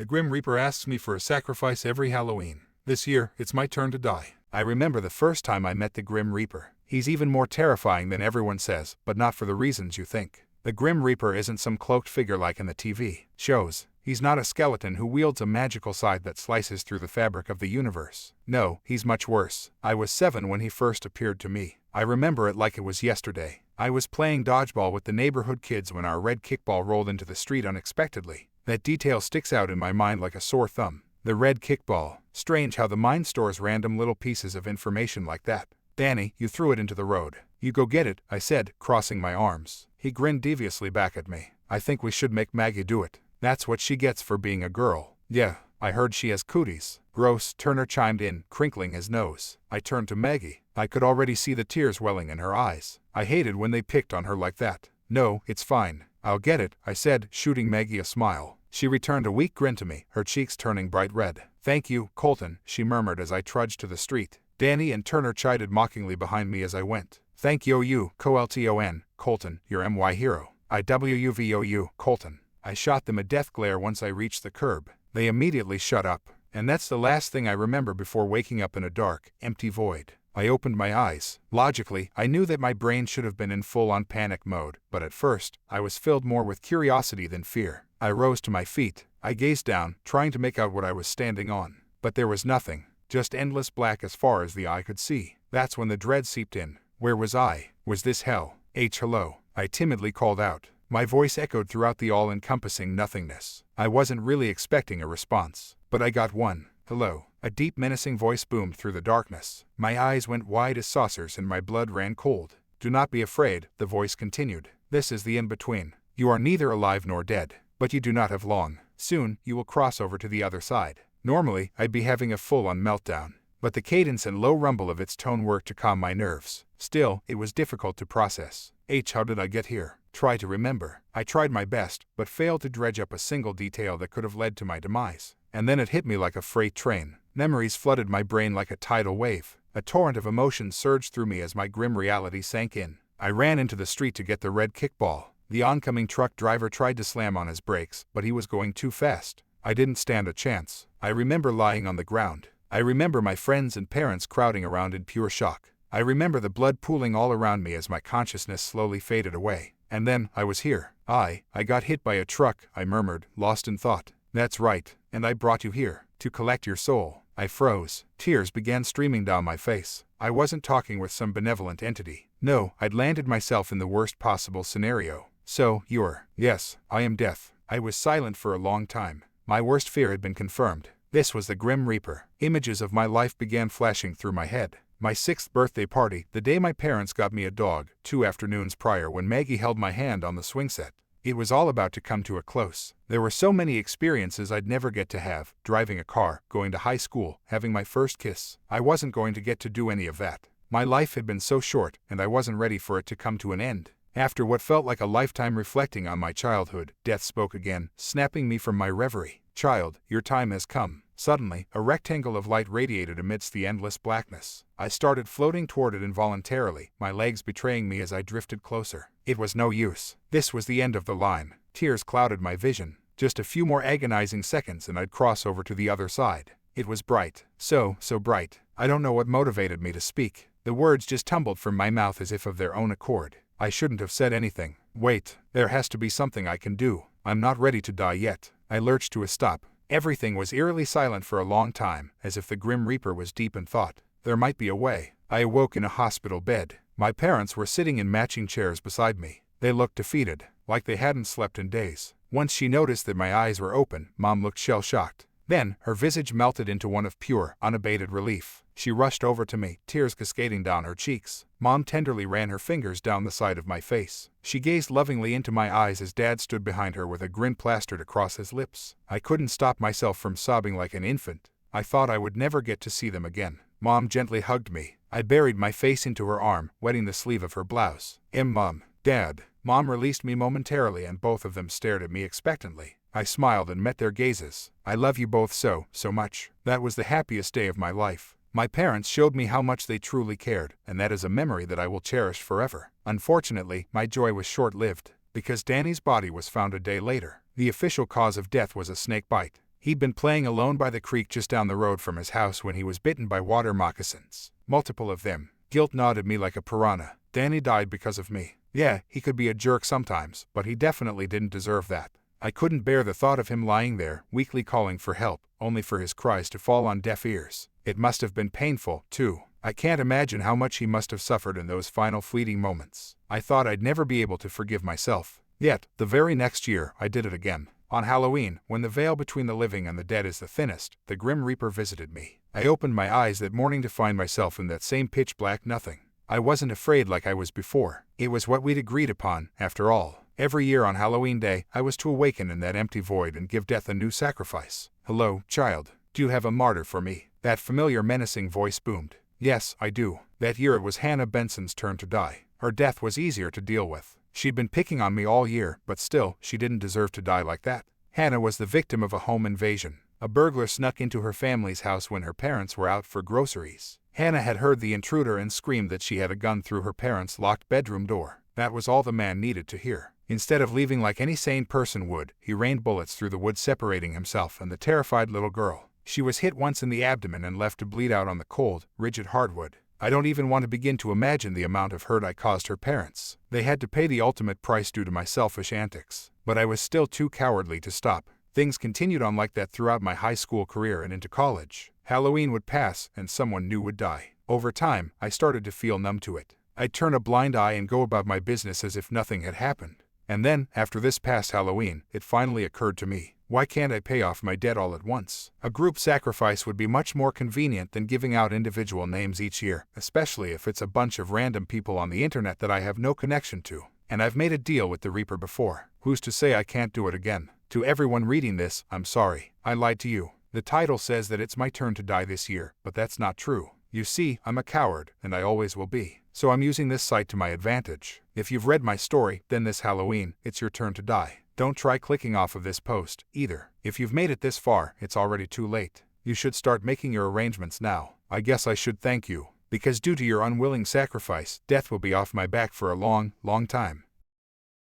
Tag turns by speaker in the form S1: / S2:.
S1: The Grim Reaper asks me for a sacrifice every Halloween. This year, it's my turn to die. I remember the first time I met the Grim Reaper. He's even more terrifying than everyone says, but not for the reasons you think. The Grim Reaper isn't some cloaked figure like in the TV shows. He's not a skeleton who wields a magical scythe that slices through the fabric of the universe. No, he's much worse. I was 7 when he first appeared to me. I remember it like it was yesterday. I was playing dodgeball with the neighborhood kids when our red kickball rolled into the street unexpectedly. That detail sticks out in my mind like a sore thumb. The red kickball. Strange how the mind stores random little pieces of information like that. Danny, you threw it into the road. You go get it, I said, crossing my arms. He grinned deviously back at me. I think we should make Maggie do it. That's what she gets for being a girl. Yeah, I heard she has cooties. Gross, Turner chimed in, crinkling his nose. I turned to Maggie. I could already see the tears welling in her eyes. I hated when they picked on her like that. No, it's fine. I'll get it, I said, shooting Maggie a smile. She returned a weak grin to me, her cheeks turning bright red. Thank you, Colton, she murmured as I trudged to the street. Danny and Turner chided mockingly behind me as I went. Thank you, Colton, Colton, you're my hero. IWUVOU, Colton. I shot them a death glare once I reached the curb. They immediately shut up. And that's the last thing I remember before waking up in a dark, empty void. I opened my eyes. Logically, I knew that my brain should have been in full-on panic mode, but at first, I was filled more with curiosity than fear. I rose to my feet. I gazed down, trying to make out what I was standing on. But there was nothing. Just endless black as far as the eye could see. That's when the dread seeped in. Where was I? Was this hell? Hello, I timidly called out. My voice echoed throughout the all-encompassing nothingness. I wasn't really expecting a response, but I got one. Hello. A deep menacing voice boomed through the darkness. My eyes went wide as saucers and my blood ran cold. Do not be afraid, the voice continued. This is the in-between. You are neither alive nor dead, but you do not have long. Soon, you will cross over to the other side. Normally, I'd be having a full-on meltdown, but the cadence and low rumble of its tone worked to calm my nerves. Still, it was difficult to process. How did I get here? Try to remember. I tried my best, but failed to dredge up a single detail that could have led to my demise. And then it hit me like a freight train. Memories flooded my brain like a tidal wave. A torrent of emotions surged through me as my grim reality sank in. I ran into the street to get the red kickball. The oncoming truck driver tried to slam on his brakes, but he was going too fast. I didn't stand a chance. I remember lying on the ground. I remember my friends and parents crowding around in pure shock. I remember the blood pooling all around me as my consciousness slowly faded away. And then, I was here. I got hit by a truck, I murmured, lost in thought. That's right, and I brought you here, to collect your soul. I froze. Tears began streaming down my face. I wasn't talking with some benevolent entity. No, I'd landed myself in the worst possible scenario. So, you're... Yes, I am death. I was silent for a long time. My worst fear had been confirmed. This was the Grim Reaper. Images of my life began flashing through my head. My 6th birthday party, the day my parents got me a dog, 2 afternoons prior when Maggie held my hand on the swing set. It was all about to come to a close. There were so many experiences I'd never get to have, driving a car, going to high school, having my first kiss. I wasn't going to get to do any of that. My life had been so short, and I wasn't ready for it to come to an end. After what felt like a lifetime reflecting on my childhood, death spoke again, snapping me from my reverie. Child, your time has come. Suddenly, a rectangle of light radiated amidst the endless blackness. I started floating toward it involuntarily, my legs betraying me as I drifted closer. It was no use. This was the end of the line. Tears clouded my vision. Just a few more agonizing seconds and I'd cross over to the other side. It was bright. So bright. I don't know what motivated me to speak. The words just tumbled from my mouth as if of their own accord. I shouldn't have said anything. Wait, there has to be something I can do. I'm not ready to die yet. I lurched to a stop. Everything was eerily silent for a long time, as if the Grim Reaper was deep in thought. There might be a way. I awoke in a hospital bed. My parents were sitting in matching chairs beside me. They looked defeated, like they hadn't slept in days. Once she noticed that my eyes were open, Mom looked shell-shocked. Then, her visage melted into one of pure, unabated relief. She rushed over to me, tears cascading down her cheeks. Mom tenderly ran her fingers down the side of my face. She gazed lovingly into my eyes as Dad stood behind her with a grin plastered across his lips. I couldn't stop myself from sobbing like an infant. I thought I would never get to see them again. Mom gently hugged me. I buried my face into her arm, wetting the sleeve of her blouse. Mom. Dad. Mom released me momentarily and both of them stared at me expectantly. I smiled and met their gazes. I love you both so much. That was the happiest day of my life. My parents showed me how much they truly cared, and that is a memory that I will cherish forever. Unfortunately, my joy was short-lived, because Danny's body was found a day later. The official cause of death was a snake bite. He'd been playing alone by the creek just down the road from his house when he was bitten by water moccasins. Multiple of them. Guilt gnawed me like a piranha. Danny died because of me. Yeah, he could be a jerk sometimes, but he definitely didn't deserve that. I couldn't bear the thought of him lying there, weakly calling for help, only for his cries to fall on deaf ears. It must have been painful, too. I can't imagine how much he must have suffered in those final fleeting moments. I thought I'd never be able to forgive myself. Yet, the very next year, I did it again. On Halloween, when the veil between the living and the dead is the thinnest, the Grim Reaper visited me. I opened my eyes that morning to find myself in that same pitch-black nothing. I wasn't afraid like I was before. It was what we'd agreed upon, after all. Every year on Halloween Day, I was to awaken in that empty void and give death a new sacrifice. Hello, child. Do you have a martyr for me? That familiar menacing voice boomed. Yes, I do. That year it was Hannah Benson's turn to die. Her death was easier to deal with. She'd been picking on me all year, but still, she didn't deserve to die like that. Hannah was the victim of a home invasion. A burglar snuck into her family's house when her parents were out for groceries. Hannah had heard the intruder and screamed that she had a gun through her parents' locked bedroom door. That was all the man needed to hear. Instead of leaving like any sane person would, he rained bullets through the wood, separating himself and the terrified little girl. She was hit once in the abdomen and left to bleed out on the cold, rigid hardwood. I don't even want to begin to imagine the amount of hurt I caused her parents. They had to pay the ultimate price due to my selfish antics. But I was still too cowardly to stop. Things continued on like that throughout my high school career and into college. Halloween would pass, and someone new would die. Over time, I started to feel numb to it. I'd turn a blind eye and go about my business as if nothing had happened. And then, after this past Halloween, it finally occurred to me. Why can't I pay off my debt all at once? A group sacrifice would be much more convenient than giving out individual names each year, especially if it's a bunch of random people on the internet that I have no connection to. And I've made a deal with the Reaper before. Who's to say I can't do it again? To everyone reading this, I'm sorry. I lied to you. The title says that it's my turn to die this year, but that's not true. You see, I'm a coward, and I always will be. So I'm using this site to my advantage. If you've read my story, then this Halloween, it's your turn to die. Don't try clicking off of this post, either. If you've made it this far, it's already too late. You should start making your arrangements now. I guess I should thank you, because due to your unwilling sacrifice, death will be off my back for a long, long time.